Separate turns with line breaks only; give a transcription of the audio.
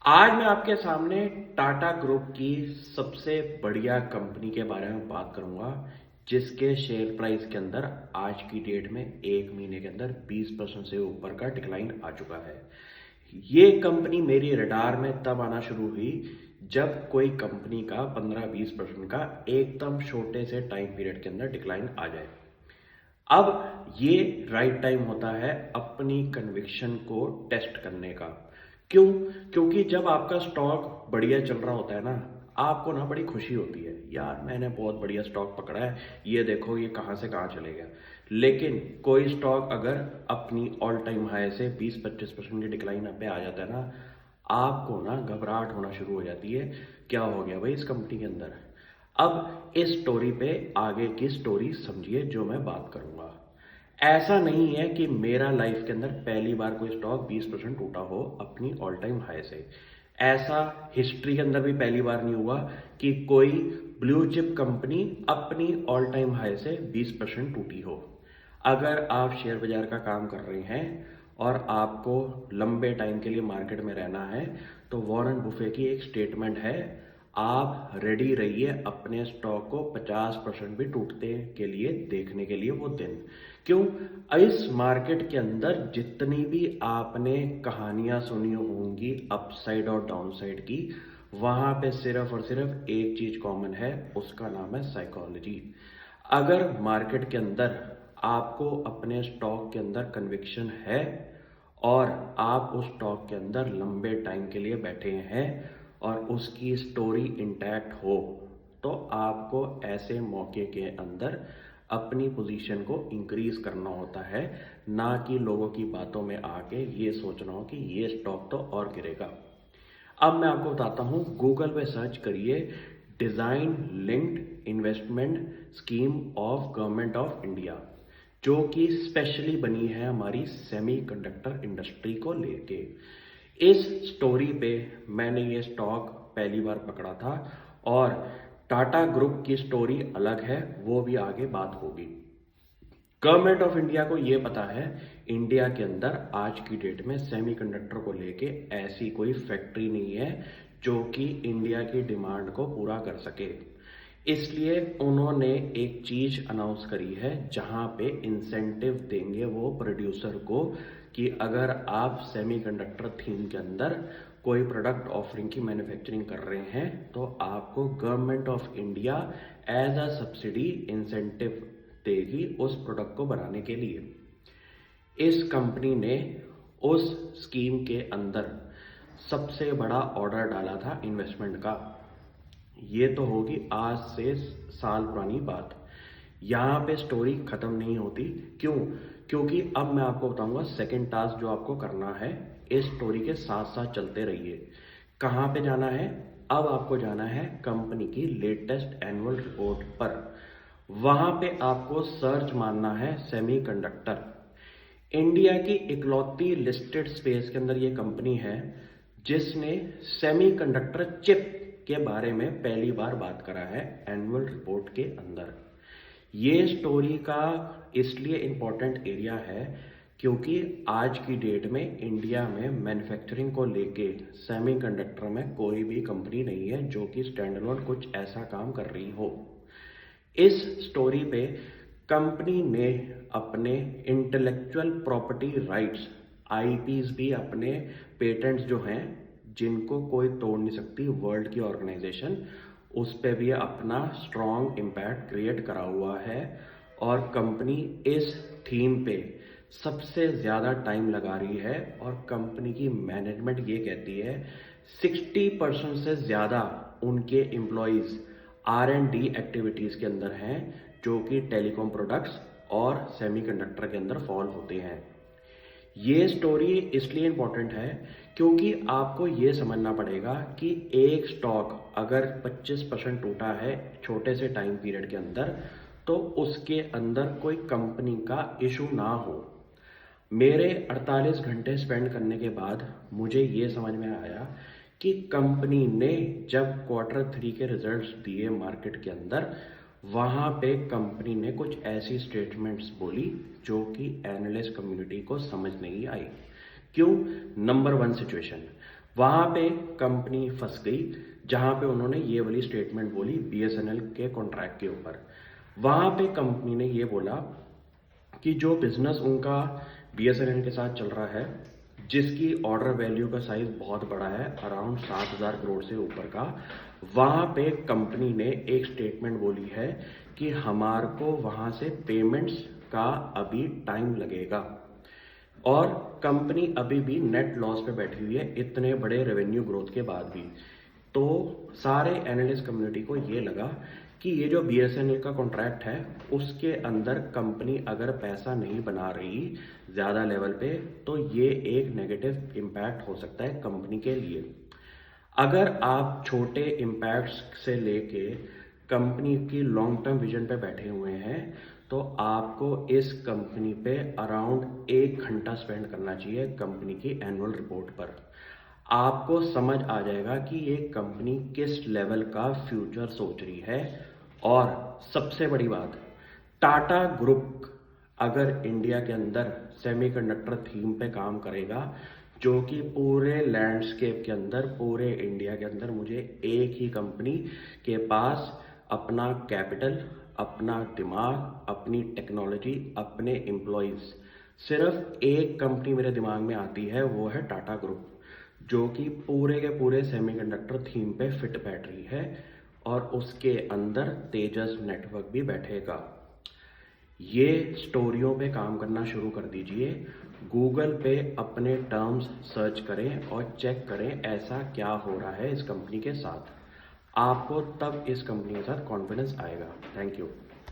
आज मैं आपके सामने टाटा ग्रुप की सबसे बढ़िया कंपनी के बारे में बात करूंगा, जिसके शेयर प्राइस के अंदर आज की डेट में एक महीने के अंदर 20% से ऊपर का डिक्लाइन आ चुका है। ये कंपनी मेरी रडार में तब आना शुरू हुई जब कोई कंपनी का 15-20% का एकदम छोटे से टाइम पीरियड के अंदर डिक्लाइन आ जाए। अब ये राइट टाइम होता है अपनी कन्विक्शन को टेस्ट करने का। क्यों? क्योंकि जब आपका स्टॉक बढ़िया चल रहा होता है ना, आपको ना बड़ी खुशी होती है, यार मैंने बहुत बढ़िया स्टॉक पकड़ा है, ये देखो ये कहाँ से कहाँ चले गया। लेकिन कोई स्टॉक अगर अपनी ऑल टाइम हाई से 20-25% की डिक्लाइन पे आ जाता है ना, आपको ना घबराहट होना शुरू हो जाती है, क्या हो गया भाई इस कंपनी के अंदर। अब इस स्टोरी पे आगे की स्टोरी समझिए जो मैं बात करूंगा। ऐसा नहीं है कि मेरा लाइफ के अंदर पहली बार कोई स्टॉक 20% टूटा हो अपनी ऑल टाइम हाई से। ऐसा हिस्ट्री के अंदर भी पहली बार नहीं हुआ कि कोई ब्लू चिप कंपनी अपनी ऑल टाइम हाई से 20% टूटी हो। अगर आप शेयर बाजार का काम कर रहे हैं और आपको लंबे टाइम के लिए मार्केट में रहना है, तो वॉरेन बुफे की एक स्टेटमेंट है, आप रेडी रहिए अपने स्टॉक को 50% भी टूटते के लिए देखने के लिए वो दिन। क्यों? इस मार्केट के अंदर जितनी भी आपने कहानियां सुनी होंगी अपसाइड और डाउनसाइड की, वहां पे सिर्फ और सिर्फ एक चीज कॉमन है, उसका नाम है साइकोलॉजी। अगर मार्केट के अंदर आपको अपने स्टॉक के अंदर कन्विक्शन है और आप उस स्टॉक के अंदर लंबे टाइम के लिए बैठे हैं और उसकी स्टोरी इंटैक्ट हो, तो आपको ऐसे मौके के अंदर अपनी पोजीशन को इंक्रीज करना होता है, ना कि लोगों की बातों में आके ये सोचना हो कि ये स्टॉक तो और गिरेगा। अब मैं आपको बताता हूं, गूगल पे सर्च करिए design linked investment scheme of government of India, जो कि स्पेशली बनी है हमारी सेमीकंडक्टर इंडस्ट्री को लेके। इस स्टोरी पे मैंने ये स्टॉक पहली बार पकड़ा था और टाटा ग्रुप की स्टोरी अलग है, वो भी आगे बात होगी। गवर्नमेंट ऑफ इंडिया को ये पता है इंडिया के अंदर आज की डेट में सेमीकंडक्टर को लेके ऐसी कोई फैक्ट्री नहीं है जो कि इंडिया की डिमांड को पूरा कर सके। इसलिए उन्होंने एक चीज अनाउंस करी है जहां पे इंसेंटिव देंगे वो प्रोड्यूसर को कि अगर आप सेमीकंडक्टर थीम के अंदर कोई प्रोडक्ट ऑफरिंग की मैन्युफैक्चरिंग कर रहे हैं, तो आपको government of India as a subsidy incentive देगी उस प्रोडक्ट को बनाने के लिए। इस कंपनी ने उस स्कीम के अंदर सबसे बड़ा ऑर्डर डाला था इन्वेस्टमेंट का। ये तो होगी आज से साल पुरानी बात। यहाँ पे स्टोरी खत्म नहीं होती। क्यों? क्योंकि अब मैं आपको बताऊंगा सेकंड टास्क जो आपको करना है। इस स्टोरी के साथ साथ चलते रहिए। कहाँ पे जाना है? अब आपको जाना है कंपनी की लेटेस्ट एनुअल रिपोर्ट पर। वहां पे आपको सर्च मारना है सेमीकंडक्टर। इंडिया की इकलौती लिस्टेड स्पेस के अंदर ये कंपनी है जिसने सेमीकंडक्टर चिप के बारे में पहली बार बात करा है एनुअल रिपोर्ट के अंदर। ये स्टोरी का इसलिए इम्पोर्टेंट एरिया है क्योंकि आज की डेट में इंडिया में मैन्युफैक्चरिंग को लेके सेमीकंडक्टर में कोई भी कंपनी नहीं है जो कि स्टैंडअलोन कुछ ऐसा काम कर रही हो। इस स्टोरी पे कंपनी ने अपने इंटेलेक्चुअल प्रॉपर्टी राइट्स, आईपीज भी, अपने पेटेंट्स जो हैं जिनको कोई तोड़ नहीं सकती वर्ल्ड की ऑर्गेनाइजेशन, उस पे भी अपना स्ट्रॉन्ग इम्पैक्ट क्रिएट करा हुआ है। और कंपनी इस थीम पे सबसे ज़्यादा टाइम लगा रही है और कंपनी की मैनेजमेंट ये कहती है 60% से ज़्यादा उनके एम्प्लॉयज़ R&D एक्टिविटीज़ के अंदर हैं जो कि टेलीकॉम प्रोडक्ट्स और सेमीकंडक्टर के अंदर फॉल होते हैं। ये स्टोरी इसलिए इम्पोर्टेंट है क्योंकि आपको ये समझना पड़ेगा कि एक स्टॉक अगर 25% टूटा है छोटे से टाइम पीरियड के अंदर, तो उसके अंदर कोई कंपनी का इशू ना हो। मेरे 48 घंटे स्पेंड करने के बाद मुझे ये समझ में आया कि कंपनी ने जब Q3 के रिजल्ट्स दिए मार्केट के अंदर, वहां पे कंपनी ने कुछ ऐसी स्टेटमेंट्स बोली जो कि एनालिस्ट कम्युनिटी को समझ नहीं आई। क्यों? नंबर वन सिचुएशन, वहां पे कंपनी फंस गई जहां पे उन्होंने ये वाली स्टेटमेंट बोली बीएसएनएल के कॉन्ट्रैक्ट के ऊपर। वहां पे कंपनी ने ये बोला कि जो बिजनेस उनका बीएसएनएल के साथ चल रहा है, जिसकी ऑर्डर वैल्यू का साइज बहुत बड़ा है, अराउंड 7,000 करोड़ से ऊपर का, वहां पे कंपनी ने एक स्टेटमेंट बोली है कि हमारे को वहां से पेमेंट्स का अभी टाइम लगेगा और कंपनी अभी भी नेट लॉस पे बैठी हुई है इतने बड़े रेवेन्यू ग्रोथ के बाद भी। तो सारे एनालिस्ट कम्युनिटी को ये लगा कि ये जो बीएसएनएल का कॉन्ट्रैक्ट है उसके अंदर कंपनी अगर पैसा नहीं बना रही ज़्यादा लेवल पे तो ये एक नेगेटिव इम्पैक्ट हो सकता है कंपनी के लिए। अगर आप छोटे इम्पैक्ट्स से लेके कंपनी की लॉन्ग टर्म विजन पे बैठे हुए हैं तो आपको इस कंपनी पे अराउंड 1 घंटा स्पेंड करना चाहिए कंपनी की एनुअल रिपोर्ट पर। आपको समझ आ जाएगा कि ये कंपनी किस लेवल का फ्यूचर सोच रही है। और सबसे बड़ी बात, टाटा ग्रुप अगर इंडिया के अंदर सेमीकंडक्टर थीम पे काम करेगा, जो कि पूरे लैंडस्केप के अंदर, पूरे इंडिया के अंदर मुझे एक ही कंपनी के पास अपना कैपिटल, अपना दिमाग, अपनी टेक्नोलॉजी, अपने एम्प्लॉयज, सिर्फ एक कंपनी मेरे दिमाग में आती है, वो है टाटा ग्रुप, जो कि पूरे के पूरे सेमीकंडक्टर थीम पे फिट बैठ रही है और उसके अंदर तेजस नेटवर्क भी बैठेगा। ये स्टोरियों पे काम करना शुरू कर दीजिए। गूगल पे अपने टर्म्स सर्च करें और चेक करें ऐसा क्या हो रहा है इस कंपनी के साथ। आपको तब इस कंपनी के साथ कॉन्फिडेंस आएगा। Thank you.